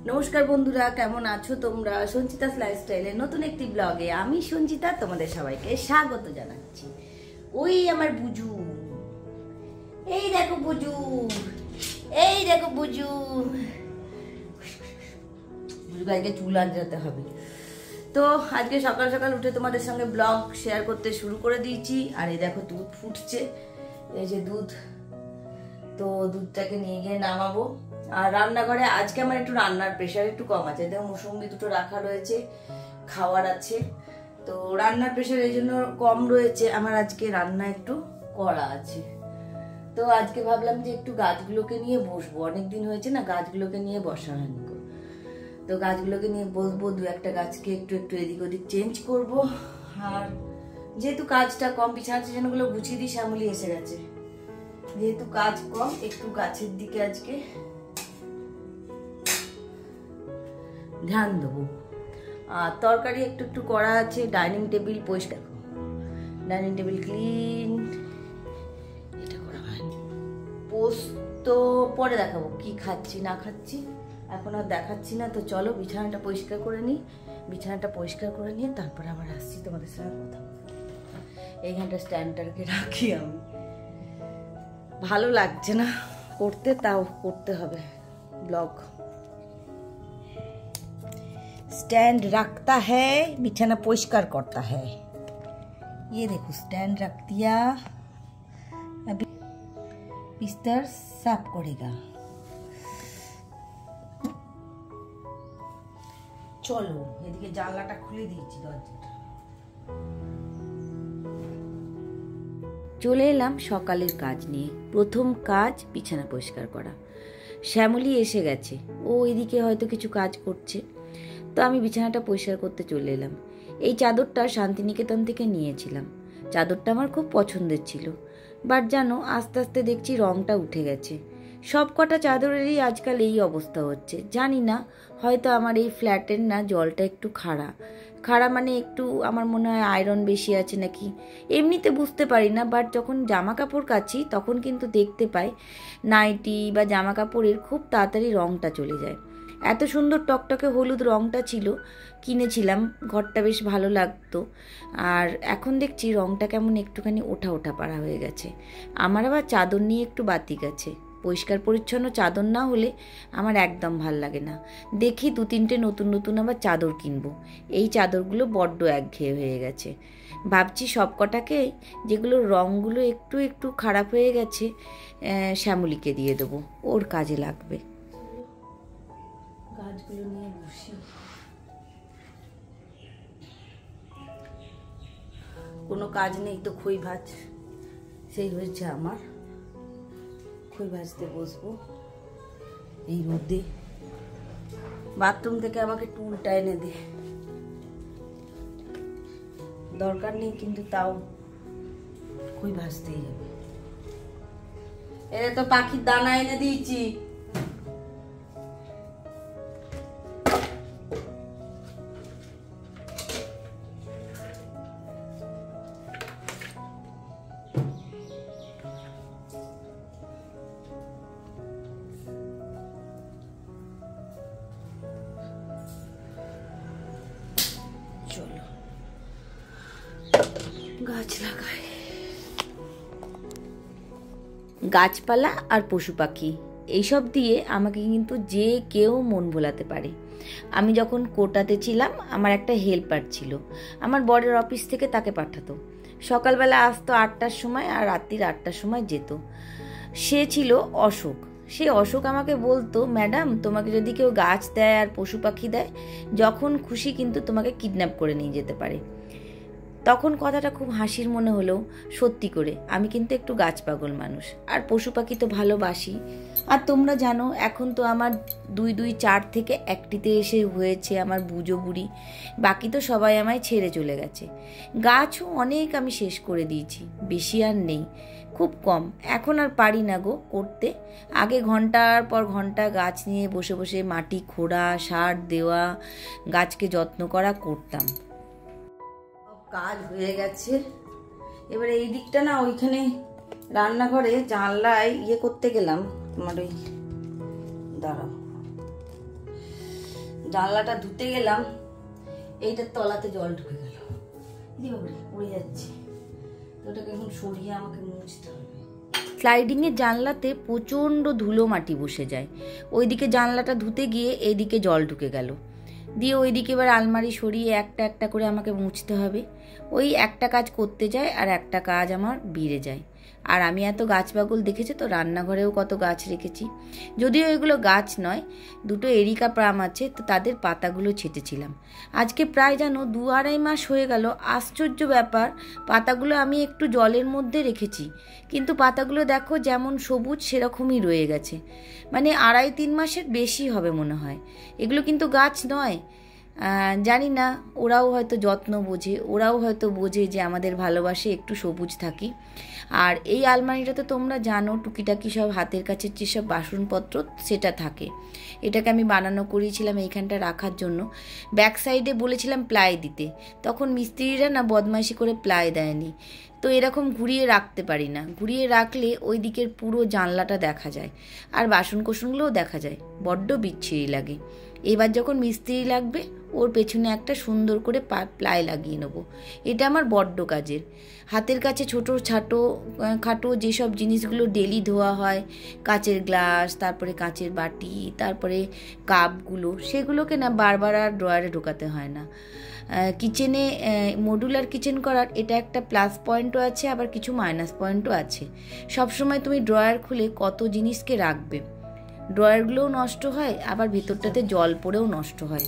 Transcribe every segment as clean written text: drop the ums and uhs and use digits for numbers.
নমস্কার বন্ধুরা, কেমন আছো তোমরা? সঞ্চিতাস লাইফস্টাইলের নতুন একটি ব্লগে আমি সঞ্চিতা তোমাদের সবাইকে স্বাগত জানাচ্ছি। ওই আমার বুজু, এই দেখো বুজু, এই দেখো বুজু। বুজু ভাইকে চুল আঁচড়াতে হবে। তো আজকে সকাল সকাল উঠে তোমাদের সঙ্গে ব্লগ শেয়ার করতে শুরু করে দিয়েছি। আর এই দেখো দুধ ফুটছে, এই যে দুধ। তো দুধটাকে নিয়ে গিয়ে নামাবো। আর রান্নাঘরে আজকে আমার একটু রান্নার প্রেশার একটু কম আছে। দেখো মৌসুম্বি দুটো রাখা রয়েছে, খাওয়ার আছে, তো রান্নার প্রেশার এই জন্য কম রয়েছে। আমার আজকে রান্না একটু করা আছে। তো আজকে ভাবলাম যে একটু গাছগুলোকে নিয়ে বসবো। অনেকদিন হয়েছে না গাছগুলোকে নিয়ে বসা হয়নি। তো গাছগুলোকে নিয়ে বসবো, দু একটা গাছকে একটু একটু এদিক ওদিক চেঞ্জ করব। আর যেহেতু কাজটা কম, বিছানা টিছানাগুলো গুছিয়ে দিই, শ্যামলি এসে গেছে। যেহেতু কাজ কম, একটু গাছের দিকে আজকে ধ্যান দেবো। আর তরকারি একটু একটু করা আছে। ডাইনিং টেবিল পরিষ্কার, ডাইনিং টেবিল ক্লিন, এটা করা হয়নি। পোস্ত পরে দেখাবো কি খাচ্ছি না খাচ্ছি, এখন আর দেখাচ্ছি না। তো চলো বিছানাটা পরিষ্কার করে নিই। বিছানাটা পরিষ্কার করে নিয়ে তারপরে আবার আসছি তোমাদের সঙ্গে কথা। এইখানটা স্ট্যান্ডটাকে রাখি আমি, ভালো লাগছে না করতে, তাও করতে হবে ব্লগ। स्टैंड रखता है, बिछाना परिष्कार करता है। ये देखो स्टैंड रख दिया, अभी बिस्तर साफ करेगा। चलो এদিকে জানলাটা খুলে দিয়েছি, দরজাটা। চলে এলাম সকালের কাজ নিয়ে। প্রথম কাজ বিছানা পরিষ্কার করা। শ্যামলী এসে গেছে, ও এদিকে হয়তো কিছু কাজ করছে। তো আমি বিছানাটা পরিষ্কার করতে চলে এলাম। এই চাদরটা শান্তিনিকেতন থেকে নিয়েছিলাম। চাদরটা আমার খুব পছন্দের ছিল, বাট জানো আস্তে আস্তে দেখছি রংটা উঠে গেছে। সব কটা চাদরেরই আজকাল এই অবস্থা হচ্ছে। জানি না, হয়তো আমার এই ফ্ল্যাটের না জলটা একটু খাড়া খাড়া, মানে একটু আমার মনে হয় আয়রন বেশি আছে নাকি, এমনিতে বুঝতে পারি না। বাট যখন জামা কাপড় কাচি তখন কিন্তু দেখতে পাই নাইটি বা জামা কাপড়ের খুব তাড়াতাড়ি রংটা চলে যায়। এত সুন্দর টকটকে হলুদ রংটা ছিল, কিনেছিলাম, ঘরটা বেশ ভালো লাগতো। আর এখন দেখছি রংটা কেমন একটুখানি ওঠা ওঠা পাড়া হয়ে গেছে। আমার আবার চাদর নিয়ে একটু বাতিক আছে। পরিষ্কার পরিচ্ছন্ন চাদর না হলে আমার একদম ভাল লাগে না। দেখি দু তিনটে নতুন নতুন আবার চাদর কিনবো। এই চাদরগুলো বড্ড একঘেয়ে হয়ে গেছে। ভাবছি সব কটাকে, যেগুলো রঙগুলো একটু একটু খারাপ হয়ে গেছে, শ্যামলীকে দিয়ে দেবো, ওর কাজে লাগবে। গাছগুলো নিয়ে বসি। কোনো কাজ নেই তো খই ভাজ, সেই হয়েছে আমার। খই ভাজতে বসবো এই রোদে। বাথরুম থেকে আমাকে টুলটা এনে দে, দরকার নেই কিন্তু তাও খই ভাজতেই হবে। এটা তো পাখির দানা এনে দিয়েছি। চলো গাছ লাগাই। গাছপালা আর পশু পাখি এইসব দিয়ে আমাকে কিন্তু যে কেউ মন ভোলাতে পারে। আমি যখন কোটাতে ছিলাম, আমার একটা হেল্পার ছিল, আমার বরের অফিস থেকে তাকে পাঠাতো। সকালবেলা আসতো 8টার সময় আর রাত্রির 8টার সময় যেত। সে ছিল অশোক। সে অশোক আমাকে বলতো, ম্যাডাম তোমাকে যদি কেউ গাছ দেয় আর পশু পাখি দেয়, যখন খুশি কিন্তু তোমাকে কিডন্যাপ করে নিয়ে যেতে পারে। তখন কথাটা খুব হাসির মনে হলেও সত্যি করে আমি কিন্তু একটু গাছ পাগল মানুষ, আর পশু পাখি তো ভালোবাসি। আর তোমরা জানো এখন তো আমার 2-4 থেকে একটিতে এসে হয়েছে আমার বুজো বুড়ি। বাকি তো সবাই আমায় ছেড়ে চলে গেছে। গাছও অনেক আমি শেষ করে দিয়েছি, বেশি আর নেই, খুব কম। এখন আর পারি না গো করতে। আগে ঘন্টার পর ঘন্টা গাছ নিয়ে বসে বসে মাটি খোঁড়া, সার দেওয়া, গাছকে যত্ন করা করতাম। কাজ হয়ে গেছে। এবারে এই দিকটা না, ওইখানে রান্নাঘরে জানলায় করতে গেলাম, তোমার ওই দাঁড়াও জানলাটা ধুতে গেলাম, এইটার তলাতে জল ঢুকে গেল, উড়ে যাচ্ছে, তো ওটাকে এখন সরিয়ে আমাকে মুছতে হবে। স্লাইডিংয়ের জানলাতে প্রচণ্ড ধুলো মাটি বসে যায়, ওইদিকে জানলাটা ধুতে গিয়ে এইদিকে জল ঢুকে গেল, দিয়ে ওইদিকে এবার আলমারি সরিয়ে একটা একটা করে আমাকে মুছতে হবে। ওই একটা কাজ করতে যায় আর একটা কাজ আমার বেড়ে যায়। আর আমি এত গাছ বাগুল দেখেছি তো, রান্নাঘরেও কত গাছ রেখেছি, যদিও এগুলো গাছ নয়, দুটো এরিকা প্রাম আছে, তো তাদের পাতাগুলো ছেঁটেছিলাম। আজকে প্রায় যেন 2-2.5 মাস হয়ে গেল। আশ্চর্য ব্যাপার, পাতাগুলো আমি একটু জলের মধ্যে রেখেছি, কিন্তু পাতাগুলো দেখো যেমন সবুজ সেরকমই রয়ে গেছে, মানে 2.5-3 মাসের বেশি হবে মনে হয়। এগুলো কিন্তু গাছ নয়, জানি না, ওরাও হয়তো যত্ন বোঝে, ওরাও হয়তো বোঝে যে আমাদের ভালোবাসে একটু সবুজ থাকি। আর এই আলমারিটা তো তোমরা জানো, টুকিটাকি সব হাতের কাছে যেসব বাসনপত্র সেটা থাকে। এটাকে আমি বানানো করিয়েছিলাম এইখানটা রাখার জন্য। ব্যাক সাইডে বলেছিলাম প্লাই দিতে, তখন মিস্ত্রিরা না বদমাইশি করে প্লাই দেয়নি, তো এরকম ঘুরিয়ে রাখতে পারি না। ঘুরিয়ে রাখলে ওই দিকের পুরো জানলাটা দেখা যায়, আর বাসনকোসনগুলোও দেখা যায়, বড্ড বিচ্ছিরি লাগে। এবার যখন মিস্ত্রি লাগবে, ওর পেছনে একটা সুন্দর করে প্লাই লাগিয়ে নেবো। এটা আমার বড্ড কাজের। হাতের কাছে ছোটো খাটো যেসব জিনিসগুলো ডেলি ধোয়া হয়, কাচের গ্লাস, তারপরে কাচের বাটি, তারপরে কাপগুলো, সেগুলোকে না বারবার আর ড্রয়ারে ঢোকাতে হয় না। কিচেনে মডুলার কিচেন করার এটা একটা প্লাস পয়েন্টও আছে, আবার কিছু মাইনাস পয়েন্টও আছে। সবসময় তুমি ড্রয়ার খুলে কত জিনিসকে রাখবে, ড্রয়ারগুলোও নষ্ট হয়, আবার ভেতরটাতে জল পড়েও নষ্ট হয়।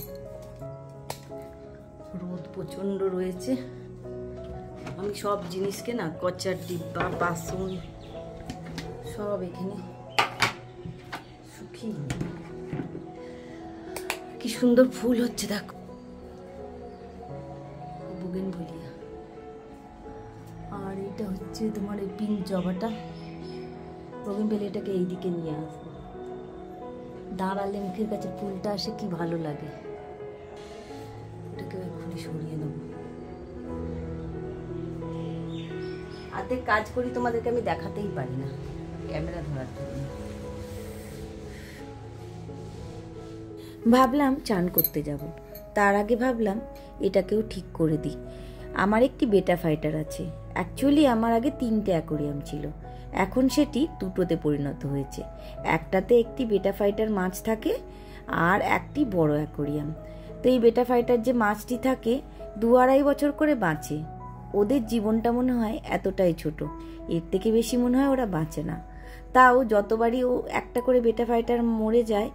রোদ প্রচণ্ড রয়েছে, আমি সব জিনিসকে না, কচার ডিব্বা, বাসন সব এখানে শুকিয়ে। কি সুন্দর ফুল হচ্ছে দেখো, বুগেনভিলিয়া। আর এটা হচ্ছে তোমার এই পিঙ্ক জবাটা, বুগেনভিলিয়াটাকে এইদিকে নিয়ে আসবো, দাঁড়ালে মুখের কাছে ফুলটা আসে, কি ভালো লাগে। এটাকে এক্ষুনি সরিয়ে নেবো। হাতে কাজ করি, তোমাদেরকে আমি দেখাতেই পারি না ক্যামেরা ধরার জন্য। ভাবলাম চান করতে যাব, তার আগে ভাবলাম এটাকেও ঠিক করে দিই। আমার একটি বেটা ফাইটার আছে। অ্যাকচুয়ালি আমার আগে 3টে অ্যাকোরিয়াম ছিল, এখন সেটি 2টোতে পরিণত হয়েছে। একটাতে একটি বেটা ফাইটার মাছ থাকে, আর একটি বড় অ্যাকোরিয়াম। তো এই বেটা ফাইটার যে মাছটি থাকে 2-2.5 বছর করে বাঁচে। ওদের জীবনটা মনে হয় এতটাই ছোট, এর থেকে বেশি মনে হয় ওরা বাঁচে না। তাও যতবারই ও একটা করে বেটা ফাইটার মরে যায়,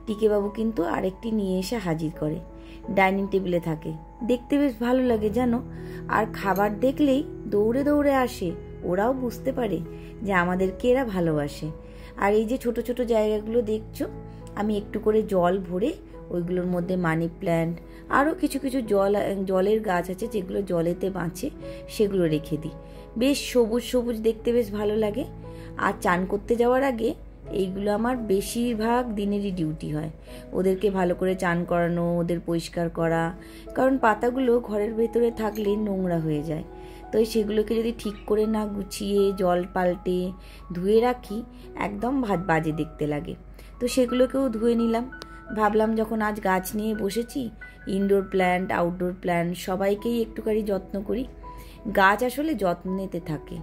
টিকেবাবু কিন্তু আরেকটি নিয়ে এসে হাজির করে, ডাইনিং টেবিলে থাকে। দেখতে বেশ ভালো লাগে জানো, আর খাবার দেখলেই দৌড়ে দৌড়ে আসে। ওরাও বুঝতে পারে যে আমাদেরকে এরা ভালোবাসে। আর এই যে ছোট ছোট জায়গাগুলো দেখছো, আমি একটু করে জল ভরে ওইগুলোর মধ্যে মানি প্ল্যান্ট, আরও কিছু কিছু জলের গাছ আছে যেগুলো জলেতে বাঁচে, সেগুলো রেখে দিই। বেশ সবুজ সবুজ দেখতে বেশ ভালো লাগে। আর চান করতে যাওয়ার আগে এইগুলো আমার বেশিরভাগ দিনেরই ডিউটি হয়, ওদেরকে ভালো করে চান করানো, ওদের পরিষ্কার করা। কারণ পাতাগুলো ঘরের ভেতরে থাকলে নোংরা হয়ে যায়, তো সেগুলোকে যদি ঠিক করে না গুছিয়ে জল পাল্টে ধুয়ে রাখি, একদম বাজে দেখতে লাগে। তো সেগুলোকেও ধুয়ে নিলাম। ভাবলাম যখন আজ গাছ নিয়ে বসেছি, ইনডোর প্ল্যান্ট, আউটডোর প্ল্যান্ট সবাইকেই একটুখানি যত্ন করি। গাছ আসলে যত্ন নিতে থাকে।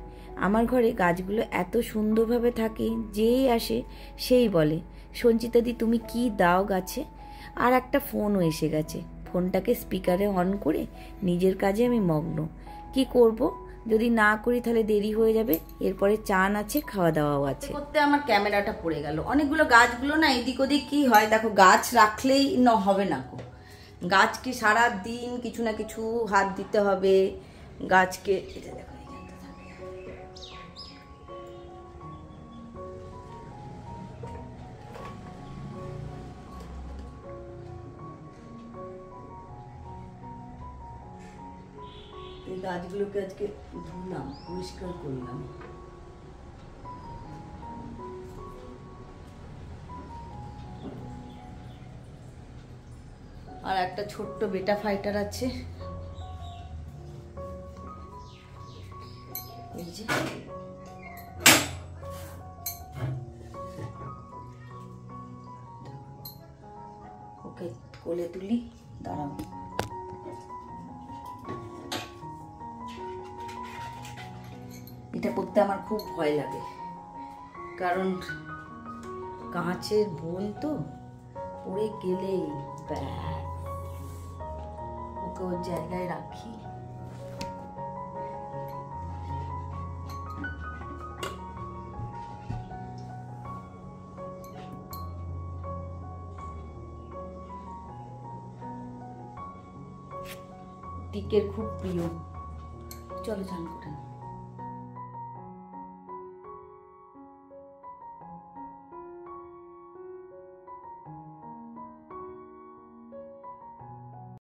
আমার ঘরে গাছগুলো এত সুন্দরভাবে থাকে, যেই আসে সেই বলে, সঞ্চিতাদি তুমি কি দাও গাছে। আর একটা ফোনও এসে গেছে, ফোনটাকে স্পিকারে অন করে নিজের কাজে আমি মগ্ন। কি করব, যদি না করি তাহলে দেরি হয়ে যাবে। এরপরে চান আছে, খাওয়া দাওয়াও আছে। করতে আমার ক্যামেরাটা পড়ে গেল। অনেকগুলো গাছগুলো না এদিক ওদিক কি হয় দেখো, গাছ রাখলেই হবে না, গাছকে সারা দিন কিছু না কিছু হাত দিতে হবে। গাছকে এটা দেখো, এই গাছগুলোকে আজকে ধুলাম, পরিষ্কার করলাম। আর একটা ছোট্ট বেটা ফাইটার আছে, এই যে ওকে কোলে তুলি, দাঁড়াও। এটা করতে আমার খুব ভয় লাগে, কারণ কাঁচের বোন তো, পড়ে গেলেই ব্যাস। ওকে ওর জায়গায় রাখি। টিকের খুব প্রিয়। চলো চান করে।